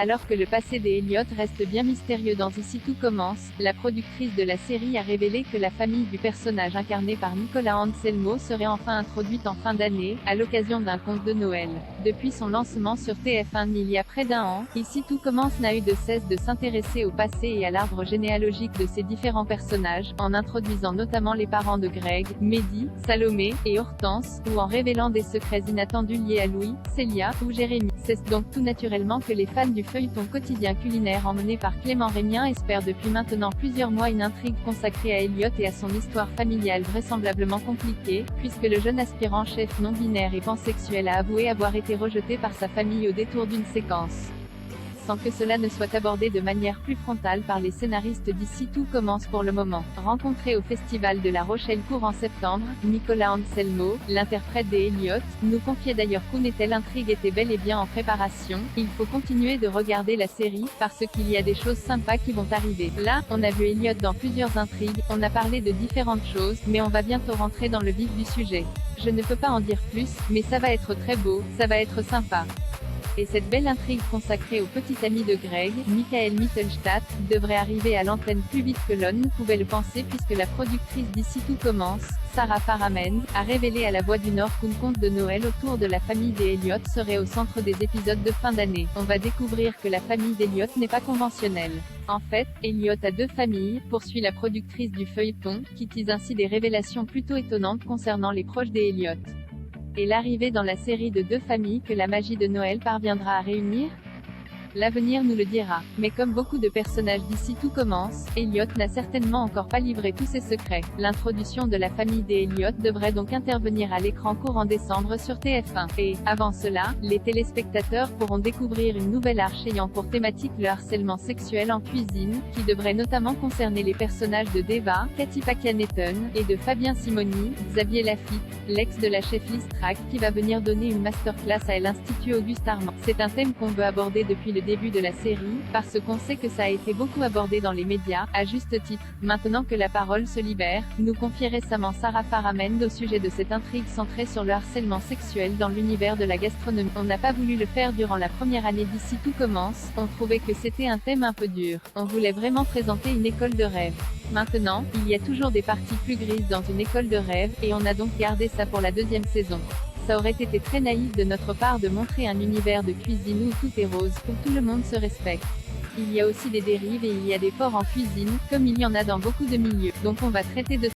Alors que le passé des Elliott reste bien mystérieux dans Ici tout commence, la productrice de la série a révélé que la famille du personnage incarné par Nicolas Anselmo serait enfin introduite en fin d'année, à l'occasion d'un conte de Noël. Depuis son lancement sur TF1 il y a près d'un an, Ici tout commence n'a eu de cesse de s'intéresser au passé et à l'arbre généalogique de ses différents personnages, en introduisant notamment les parents de Greg, Mehdi, Salomé, et Hortense, ou en révélant des secrets inattendus liés à Louis, Célia, ou Jérémy. C'est donc tout naturellement que les fans du feuilleton quotidien culinaire emmené par Clément Rémien espèrent depuis maintenant plusieurs mois une intrigue consacrée à Elliott et à son histoire familiale vraisemblablement compliquée, puisque le jeune aspirant chef non-binaire et pansexuel a avoué avoir été rejeté par sa famille au détour d'une séquence. Sans que cela ne soit abordé de manière plus frontale par les scénaristes d'Ici tout commence pour le moment. Rencontré au Festival de La Rochelle courant septembre, Nicolas Anselmo, l'interprète des Elliott, nous confiait d'ailleurs qu'une l'intrigue était bel et bien en préparation. Il faut continuer de regarder la série, parce qu'il y a des choses sympas qui vont arriver. Là, on a vu Elliott dans plusieurs intrigues, on a parlé de différentes choses, mais on va bientôt rentrer dans le vif du sujet. Je ne peux pas en dire plus, mais ça va être très beau, ça va être sympa. Et cette belle intrigue consacrée au petit ami de Greg, Michael Mittelstadt, devrait arriver à l'antenne plus vite que l'on ne pouvait le penser puisque la productrice d'Ici tout commence, Sarah Faramend, a révélé à La Voix du Nord qu'un conte de Noël autour de la famille des Elliott serait au centre des épisodes de fin d'année. On va découvrir que la famille d'Elliott n'est pas conventionnelle. En fait, Elliott a deux familles, poursuit la productrice du feuilleton, qui tease ainsi des révélations plutôt étonnantes concernant les proches des Elliott. Et l'arrivée dans la série de deux familles que la magie de Noël parviendra à réunir? L'avenir nous le dira. Mais comme beaucoup de personnages d'Ici tout commence, Elliott n'a certainement encore pas livré tous ses secrets. L'introduction de la famille des Elliott devrait donc intervenir à l'écran courant décembre sur TF1. Et, avant cela, les téléspectateurs pourront découvrir une nouvelle arche ayant pour thématique le harcèlement sexuel en cuisine, qui devrait notamment concerner les personnages de Deva, Cathy Pakianeton, et de Fabien Simoni, Xavier Lafitte, l'ex de la chef Liz Track, qui va venir donner une masterclass à l'Institut Auguste Armand. C'est un thème qu'on veut aborder depuis le début de la série, parce qu'on sait que ça a été beaucoup abordé dans les médias, à juste titre. Maintenant que la parole se libère, nous confie récemment Sarah Faramend au sujet de cette intrigue centrée sur le harcèlement sexuel dans l'univers de la gastronomie. On n'a pas voulu le faire durant la première année d'Ici tout commence, on trouvait que c'était un thème un peu dur. On voulait vraiment présenter une école de rêve. Maintenant, il y a toujours des parties plus grises dans une école de rêve, et on a donc gardé ça pour la deuxième saison. Ça aurait été très naïf de notre part de montrer un univers de cuisine où tout est rose, où tout le monde se respecte. Il y a aussi des dérives et il y a des porcs en cuisine, comme il y en a dans beaucoup de milieux. Donc on va traiter de